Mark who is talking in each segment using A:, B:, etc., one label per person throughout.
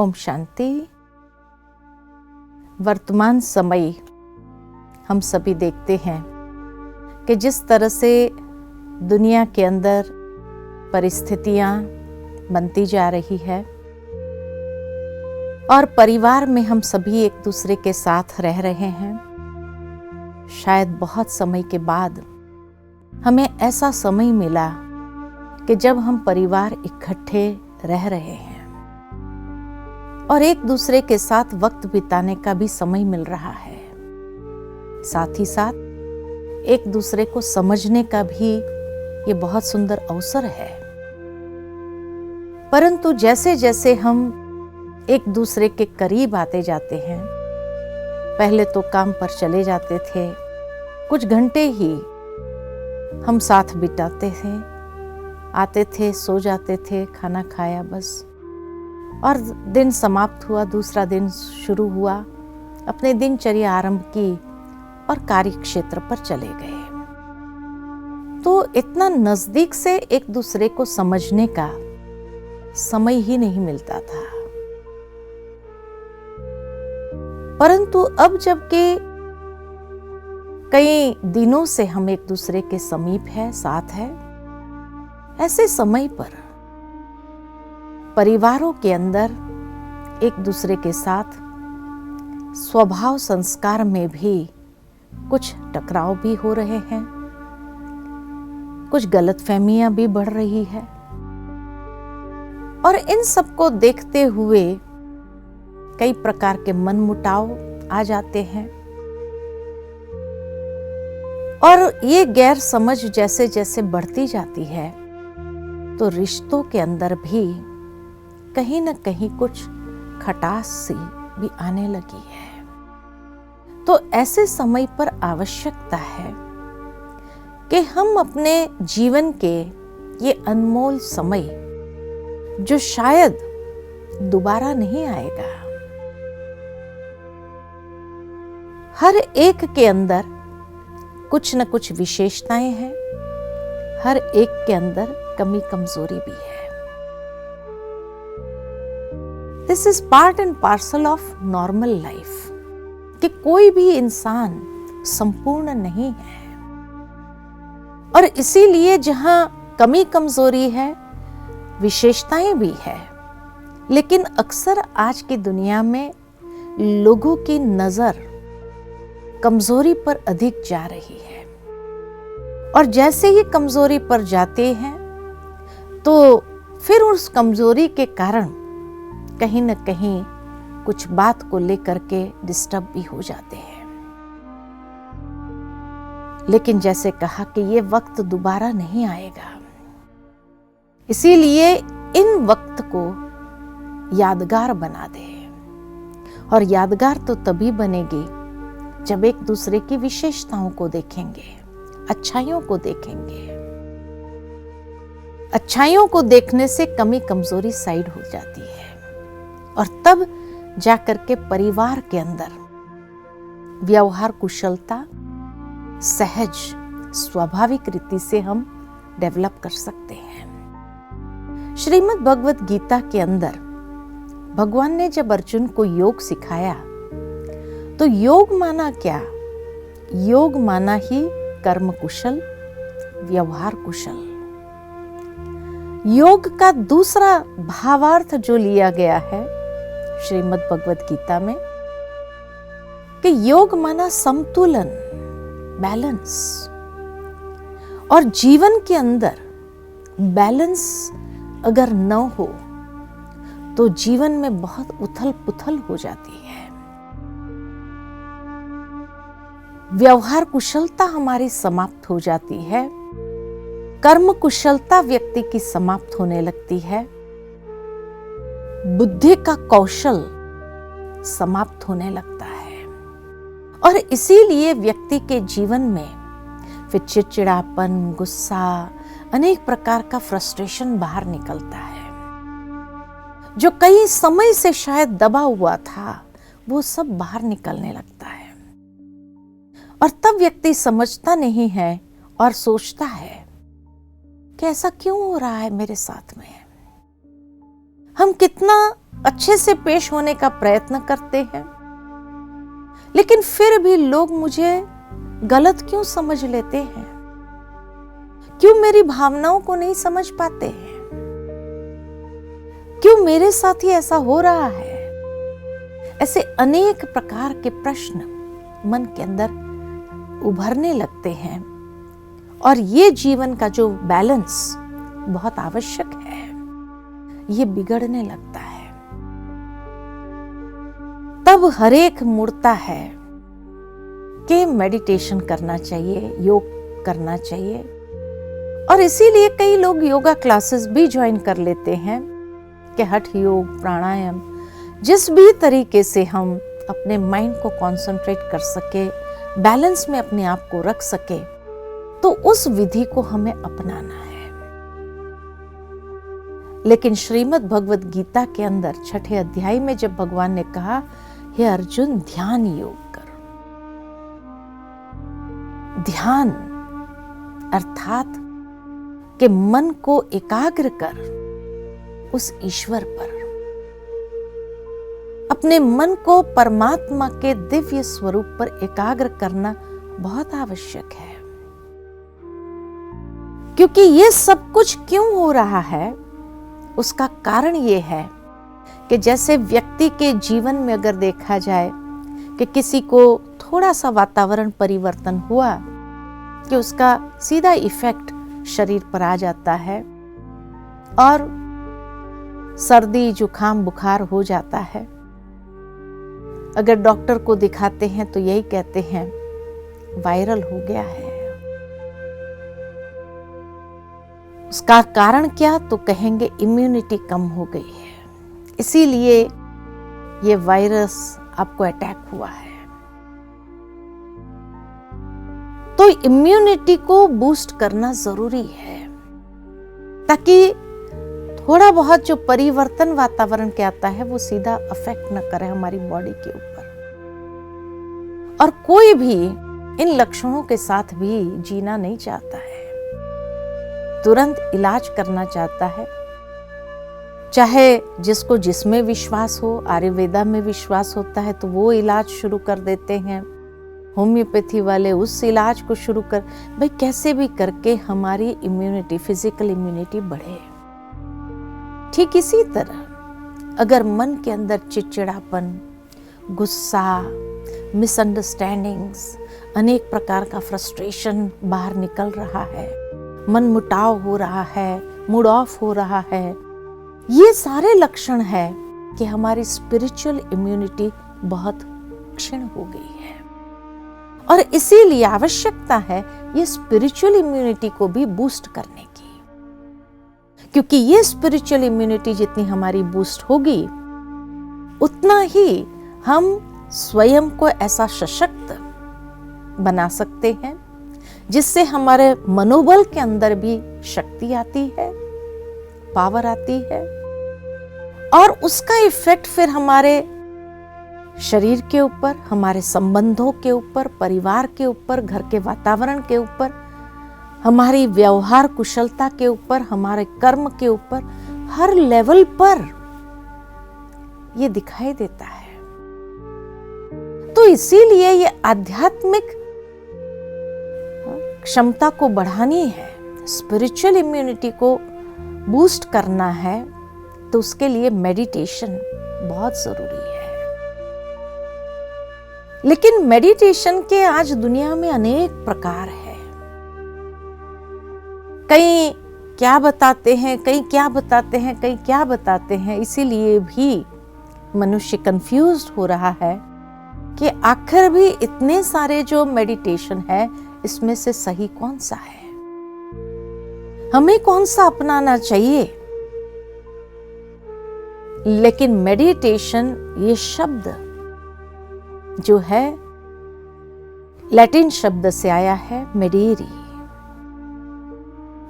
A: ओम शांति। वर्तमान समय हम सभी देखते हैं कि जिस तरह से दुनिया के अंदर परिस्थितियां बनती जा रही है और परिवार में हम सभी एक दूसरे के साथ रह रहे हैं, शायद बहुत समय के बाद हमें ऐसा समय मिला कि जब हम परिवार इकट्ठे रह रहे हैं और एक दूसरे के साथ वक्त बिताने का भी समय मिल रहा है। साथ ही साथ एक दूसरे को समझने का भी ये बहुत सुंदर अवसर है। परंतु जैसे जैसे हम एक दूसरे के करीब आते जाते हैं, पहले तो काम पर चले जाते थे, कुछ घंटे ही हम साथ बिताते थे, आते थे, सो जाते थे, खाना खाया बस, और दिन समाप्त हुआ, दूसरा दिन शुरू हुआ, अपने दिनचर्या आरंभ की और कार्य क्षेत्र पर चले गए। तो इतना नजदीक से एक दूसरे को समझने का समय ही नहीं मिलता था। परंतु अब जबकि कई दिनों से हम एक दूसरे के समीप है, साथ है, ऐसे समय पर परिवारों के अंदर एक दूसरे के साथ स्वभाव संस्कार में भी कुछ टकराव भी हो रहे हैं, कुछ गलतफहमियां भी बढ़ रही है, और इन सबको देखते हुए कई प्रकार के मनमुटाव आ जाते हैं। और ये गैर समझ जैसे जैसे बढ़ती जाती है तो रिश्तों के अंदर भी कहीं न कहीं कुछ खटास सी भी आने लगी है। तो ऐसे समय पर आवश्यकता है कि हम अपने जीवन के ये अनमोल समय, जो शायद दोबारा नहीं आएगा, हर एक के अंदर कुछ न कुछ विशेषताएं हैं, हर एक के अंदर कमी कमजोरी भी है। This is part and parcel of normal life कि कोई भी इंसान संपूर्ण नहीं है, और इसीलिए जहां कमी कमजोरी है, विशेषताएं भी है, लेकिन अक्सर आज की दुनिया में लोगों की नजर कमजोरी पर अधिक जा रही है, और जैसे ही कमजोरी पर जाते हैं तो फिर उस कमजोरी के कारण कहीं न कहीं कुछ बात को लेकर के डिस्टर्ब भी हो जाते हैं। लेकिन जैसे कहा कि ये वक्त दोबारा नहीं आएगा, इसीलिए इन वक्त को यादगार बना दे। और यादगार तो तभी बनेगी जब एक दूसरे की विशेषताओं को देखेंगे, अच्छाइयों को देखेंगे। अच्छाइयों को देखने से कमी कमजोरी साइड हो जाती है, और तब जाकर के परिवार के अंदर व्यवहार कुशलता सहज स्वाभाविक रीति से हम डेवलप कर सकते हैं। श्रीमद् भगवत गीता के अंदर भगवान ने जब अर्जुन को योग सिखाया तो योग माना क्या? योग माना ही कर्म कुशल, व्यवहार कुशल। योग का दूसरा भावार्थ जो लिया गया है श्रीमद् भगवत गीता में कि योग माना संतुलन, बैलेंस। और जीवन के अंदर बैलेंस अगर न हो तो जीवन में बहुत उथल पुथल हो जाती है। व्यवहार कुशलता हमारी समाप्त हो जाती है, कर्म कुशलता व्यक्ति की समाप्त होने लगती है, बुद्धि का कौशल समाप्त होने लगता है, और इसीलिए व्यक्ति के जीवन में फिर चिड़चिड़ापन, गुस्सा, अनेक प्रकार का फ्रस्ट्रेशन बाहर निकलता है। जो कई समय से शायद दबा हुआ था, वो सब बाहर निकलने लगता है, और तब व्यक्ति समझता नहीं है और सोचता है कि ऐसा क्यों हो रहा है मेरे साथ में। हम कितना अच्छे से पेश होने का प्रयत्न करते हैं, लेकिन फिर भी लोग मुझे गलत क्यों समझ लेते हैं? क्यों मेरी भावनाओं को नहीं समझ पाते हैं? क्यों मेरे साथ ही ऐसा हो रहा है? ऐसे अनेक प्रकार के प्रश्न मन के अंदर उभरने लगते हैं और ये जीवन का जो बैलेंस बहुत आवश्यक है, ये बिगड़ने लगता है। तब हर एक मुड़ता है कि मेडिटेशन करना चाहिए, योग करना चाहिए, और इसीलिए कई लोग योगा क्लासेस भी ज्वाइन कर लेते हैं कि हठ योग, प्राणायाम, जिस भी तरीके से हम अपने माइंड को कंसंट्रेट कर सके, बैलेंस में अपने आप को रख सके, तो उस विधि को हमें अपनाना है। लेकिन श्रीमद् भगवत गीता के अंदर 6 अध्याय में जब भगवान ने कहा, हे अर्जुन ध्यान योग कर, ध्यान अर्थात कि मन को एकाग्र कर उस ईश्वर पर, अपने मन को परमात्मा के दिव्य स्वरूप पर एकाग्र करना बहुत आवश्यक है। क्योंकि ये सब कुछ क्यों हो रहा है, उसका कारण ये है कि जैसे व्यक्ति के जीवन में अगर देखा जाए कि किसी को थोड़ा सा वातावरण परिवर्तन हुआ कि उसका सीधा इफेक्ट शरीर पर आ जाता है और सर्दी, जुकाम, बुखार हो जाता है। अगर डॉक्टर को दिखाते हैं तो यही कहते हैं वायरल हो गया है। उसका कारण क्या, तो कहेंगे इम्यूनिटी कम हो गई है, इसीलिए ये वायरस आपको अटैक हुआ है। तो इम्यूनिटी को बूस्ट करना जरूरी है ताकि थोड़ा बहुत जो परिवर्तन वातावरण के आता है वो सीधा अफेक्ट न करे हमारी बॉडी के ऊपर। और कोई भी इन लक्षणों के साथ भी जीना नहीं चाहता है, तुरंत इलाज करना चाहता है। चाहे जिसको जिसमें विश्वास हो, आयुर्वेदा में विश्वास होता है तो वो इलाज शुरू कर देते हैं, होम्योपैथी वाले उस इलाज को शुरू कर, भाई कैसे भी करके हमारी इम्यूनिटी, फिजिकल इम्यूनिटी बढ़े। ठीक इसी तरह अगर मन के अंदर चिड़चिड़ापन, गुस्सा, मिसअंडरस्टैंडिंग्स, अनेक प्रकार का फ्रस्ट्रेशन बाहर निकल रहा है, मन मुटाव हो रहा है, मूड ऑफ हो रहा है, ये सारे लक्षण है कि हमारी स्पिरिचुअल इम्यूनिटी बहुत क्षीण हो गई है। और इसीलिए आवश्यकता है ये स्पिरिचुअल इम्यूनिटी को भी बूस्ट करने की, क्योंकि ये स्पिरिचुअल इम्यूनिटी जितनी हमारी बूस्ट होगी उतना ही हम स्वयं को ऐसा सशक्त बना सकते हैं जिससे हमारे मनोबल के अंदर भी शक्ति आती है, पावर आती है, और उसका इफेक्ट फिर हमारे शरीर के ऊपर, हमारे संबंधों के ऊपर, परिवार के ऊपर, घर के वातावरण के ऊपर, हमारी व्यवहार कुशलता के ऊपर, हमारे कर्म के ऊपर, हर लेवल पर ये दिखाई देता है। तो इसीलिए ये आध्यात्मिक क्षमता को बढ़ानी है, स्पिरिचुअल इम्यूनिटी को बूस्ट करना है, तो उसके लिए मेडिटेशन बहुत जरूरी है। लेकिन मेडिटेशन के आज दुनिया में अनेक प्रकार है। कई क्या बताते हैं, कई क्या बताते हैं, कई क्या बताते हैं, इसीलिए भी मनुष्य कंफ्यूज्ड हो रहा है कि आखिर भी इतने सारे जो मेडिटेशन है इसमें से सही कौन सा है, हमें कौन सा अपनाना चाहिए। लेकिन मेडिटेशन ये शब्द जो है लैटिन शब्द से आया है मेडिरी,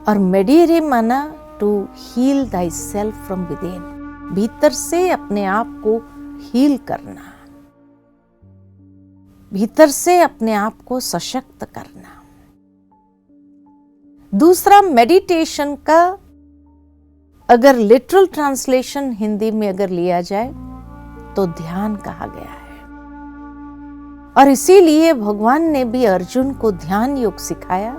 A: और मेडिरे माना to heal thy self from within, भीतर से अपने आप को हील करना, भीतर से अपने आप को सशक्त करना। दूसरा, मेडिटेशन का अगर लिटरल ट्रांसलेशन हिंदी में अगर लिया जाए तो ध्यान कहा गया है। और इसीलिए भगवान ने भी अर्जुन को ध्यान योग सिखाया।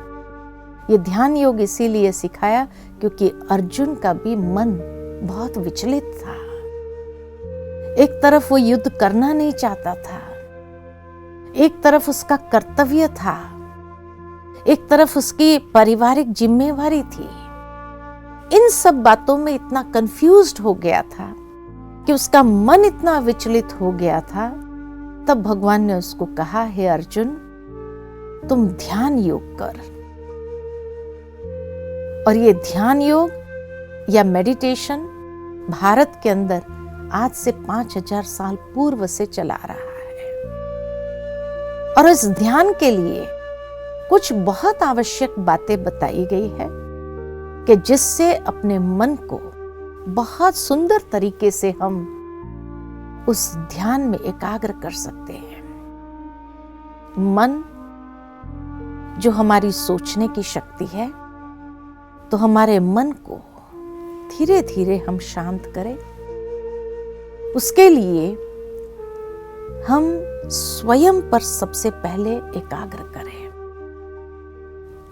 A: ये ध्यान योग इसीलिए सिखाया क्योंकि अर्जुन का भी मन बहुत विचलित था। एक तरफ वो युद्ध करना नहीं चाहता था, एक तरफ उसका कर्तव्य था, एक तरफ उसकी पारिवारिक जिम्मेवारी थी। इन सब बातों में इतना कंफ्यूज्ड हो गया था कि उसका मन इतना विचलित हो गया था। तब भगवान ने उसको कहा, हे अर्जुन, तुम ध्यान योग कर। और ये ध्यान योग या मेडिटेशन भारत के अंदर आज से 5000 साल पूर्व से चला रहा है। और इस ध्यान के लिए कुछ बहुत आवश्यक बातें बताई गई है कि जिससे अपने मन को बहुत सुंदर तरीके से हम उस ध्यान में एकाग्र कर सकते हैं। मन जो हमारी सोचने की शक्ति है, तो हमारे मन को धीरे धीरे हम शांत करें। उसके लिए हम स्वयं पर सबसे पहले एकाग्र करें।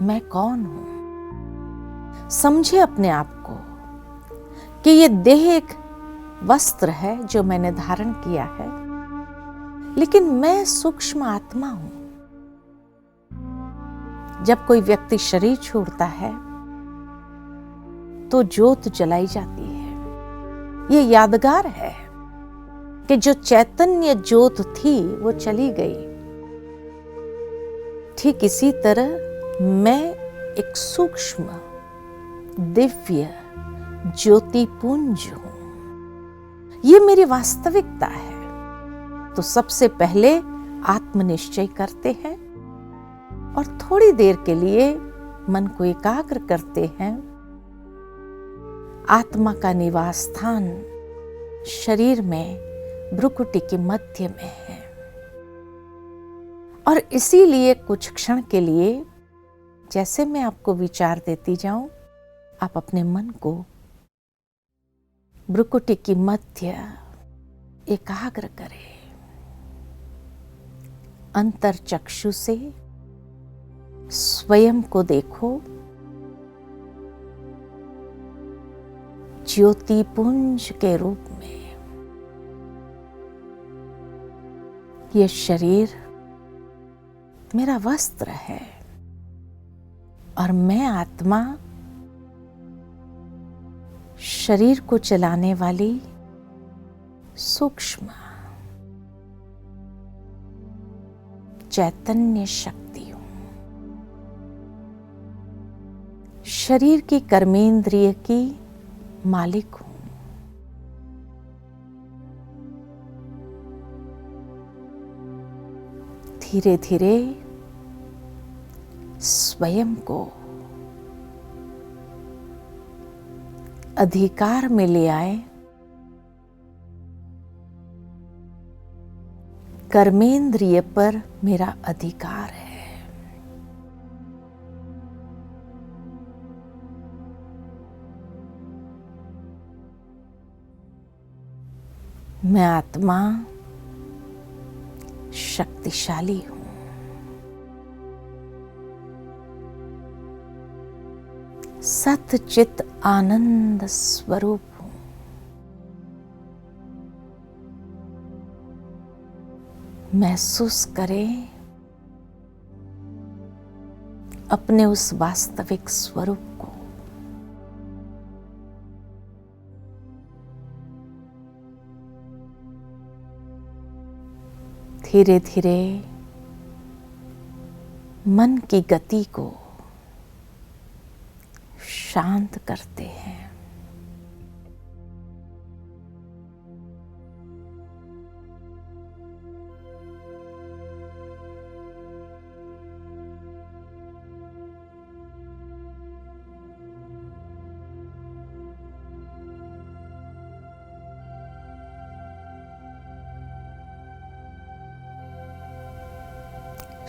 A: मैं कौन हूं? समझे अपने आप को कि ये देह एक वस्त्र है जो मैंने धारण किया है, लेकिन मैं सूक्ष्म आत्मा हूं। जब कोई व्यक्ति शरीर छोड़ता है तो ज्योत जलाई जाती है। ये यादगार है कि जो चैतन्य ज्योत थी वो चली गई। ठीक इसी तरह मैं एक सूक्ष्म दिव्य ज्योतिपुंज हूं। ये मेरी वास्तविकता है। तो सबसे पहले आत्मनिश्चय करते हैं और थोड़ी देर के लिए मन को एकाग्र करते हैं। आत्मा का निवास स्थान शरीर में भ्रुकुटी के मध्य में है। और इसीलिए कुछ क्षण के लिए जैसे मैं आपको विचार देती जाऊं, आप अपने मन को भ्रुकुटी की मध्य एकाग्र करें। अंतर चक्षु से स्वयं को देखो। ज्योतिपुंज के रूप में यह शरीर मेरा वस्त्र है और मैं आत्मा शरीर को चलाने वाली सूक्ष्म चैतन्य शक्ति हूं। शरीर की कर्मेंद्रिय की मालिक हूं। धीरे धीरे स्वयं को अधिकार में ले आए। कर्मेंद्रिय पर मेरा अधिकार है। मैं आत्मा शक्तिशाली हूं। सतचित आनंद स्वरूप हूं। महसूस करें अपने उस वास्तविक स्वरूप को। धीरे धीरे मन की गति को शांत करते हैं।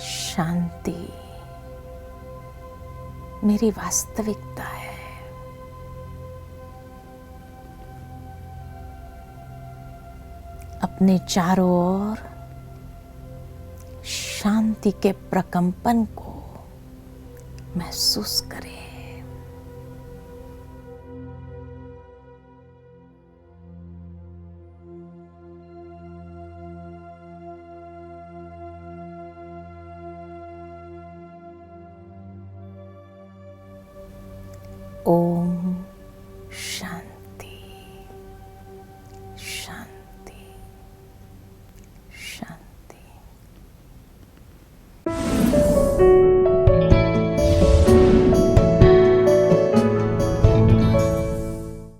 A: शांति मेरी वास्तविकता है। अपने चारों ओर शांति के प्रकंपन को महसूस करें। ओम